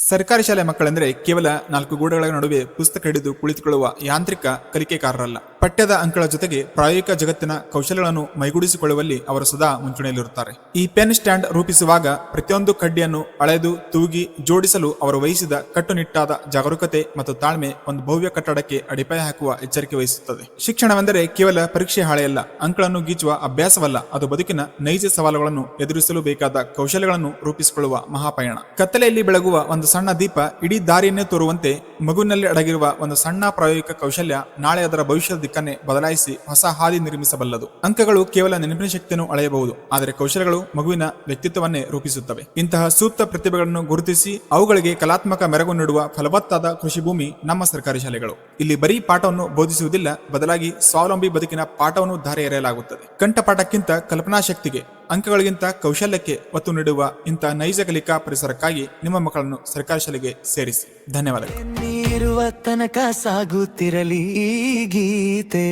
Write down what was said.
ಸರ್ಕಾರಿ ಶಾಲೆ ಮಕ್ಕಳೆಂದರೆ ಕೇವಲ 4 ಗೋಡೆಗಳ ನಡುವೆ ಪುಸ್ತಕ ಹಿಡಿದು ಕುಳಿತುಕೊಳ್ಳುವ ಯಾಂತ್ರಿಕ ಕಲಿಕೆಕಾರರಲ್ಲ. ಪಠ್ಯದ ಅಂಕಗಳ ಜೊತೆಗೆ ಪ್ರಾಯೋಗಿಕ ಜಗತ್ತಿನ ಕೌಶಲ್ಯಗಳನ್ನು ಮೈಗೂಡಿಸಿಕೊಳ್ಳುವಲ್ಲಿ ಅವರು ಸದಾ ಮುಂಚೂಣಿಯಲ್ಲಿರುತ್ತಾರೆ. ಈ ಪೆನ್ ಸ್ಟ್ಯಾಂಡ್ ರೂಪಿಸುವಾಗ ಪ್ರತಿಯೊಂದು ಕಡ್ಡಿಯನ್ನು ಅಳೆದು ತೂಗಿ ಜೋಡಿಸಲು ಅವರು ವಹಿಸಿದ ಕಟ್ಟುನಿಟ್ಟಾದ ಜಾಗರೂಕತೆ ಮತ್ತು ತಾಳ್ಮೆ ಒಂದು ಭವ್ಯ ಕಟ್ಟಡಕ್ಕೆ ಅಡಿಪಾಯ ಹಾಕುವ ಎಚ್ಚರಿಕೆ ವಹಿಸುತ್ತದೆ. ಶಿಕ್ಷಣವೆಂದರೆ ಕೇವಲ ಪರೀಕ್ಷೆ ಹಾಳೆಯಲ್ಲ, ಅಂಕಗಳನ್ನು ಗೀಚುವ ಅಭ್ಯಾಸವಲ್ಲ, ಅದು ಬದುಕಿನ ನೈಜ ಸವಾಲುಗಳನ್ನು ಎದುರಿಸಲು ಬೇಕಾದ ಕೌಶಲ್ಯಗಳನ್ನು ರೂಪಿಸಿಕೊಳ್ಳುವ ಮಹಾಪಯಣ. ಕತ್ತಲೆಯಲ್ಲಿ ಬೆಳಗುವ ಒಂದು ಸಣ್ಣ ದೀಪ ಇಡೀ ದಾರಿಯನ್ನೇ ತೋರುವಂತೆ ಮಗುವಿನಲ್ಲಿ ಅಡಗಿರುವ ಒಂದು ಸಣ್ಣ ಪ್ರಾಯೋಗಿಕ ಕೌಶಲ್ಯ ನಾಳೆ ಅದರ ಭವಿಷ್ಯದ ದಿಕ್ಕನ್ನೇ ಬದಲಾಯಿಸಿ ಹೊಸ ಹಾದಿ ನಿರ್ಮಿಸಬಲ್ಲದು. ಅಂಕಗಳು ಕೇವಲ ನೆನಪಿನ ಶಕ್ತಿಯನ್ನು ಅಳೆಯಬಹುದು, ಆದರೆ ಕೌಶಲ್ಯಗಳು ಮಗುವಿನ ವ್ಯಕ್ತಿತ್ವವನ್ನೇ ರೂಪಿಸುತ್ತವೆ. ಇಂತಹ ಸೂಕ್ತ ಪ್ರತಿಭೆಗಳನ್ನು ಗುರುತಿಸಿ ಅವುಗಳಿಗೆ ಕಲಾತ್ಮಕ ಮೆರಗು ನೀಡುವ ಫಲವತ್ತಾದ ಕೃಷಿ ಭೂಮಿ ನಮ್ಮ ಸರ್ಕಾರಿ ಶಾಲೆಗಳು. ಇಲ್ಲಿ ಬರೀ ಪಾಠವನ್ನು ಬೋಧಿಸುವುದಿಲ್ಲ, ಬದಲಾಗಿ ಸ್ವಾವಲಂಬಿ ಬದುಕಿನ ಪಾಠವನ್ನು ಧಾರೆ ಎರೆಯಲಾಗುತ್ತದೆ. ಕಂಠಪಾಠಕ್ಕಿಂತ ಕಲ್ಪನಾ ಶಕ್ತಿಗೆ, ಅಂಕಗಳಿಗಿಂತ ಕೌಶಲ್ಯಕ್ಕೆ ಒತ್ತು ನೀಡುವ ಇಂಥ ನೈಜ ಕಲಿಕಾ ಪರಿಸರಕ್ಕಾಗಿ ನಿಮ್ಮ ಮಕ್ಕಳನ್ನು ಸರ್ಕಾರಿ ಶಾಲೆಗೆ ಸೇರಿಸಿ. ಧನ್ಯವಾದಗಳು. ನೀರುವ ತನಕ ಸಾಗುತ್ತಿರಲಿ ಗೀತೆ.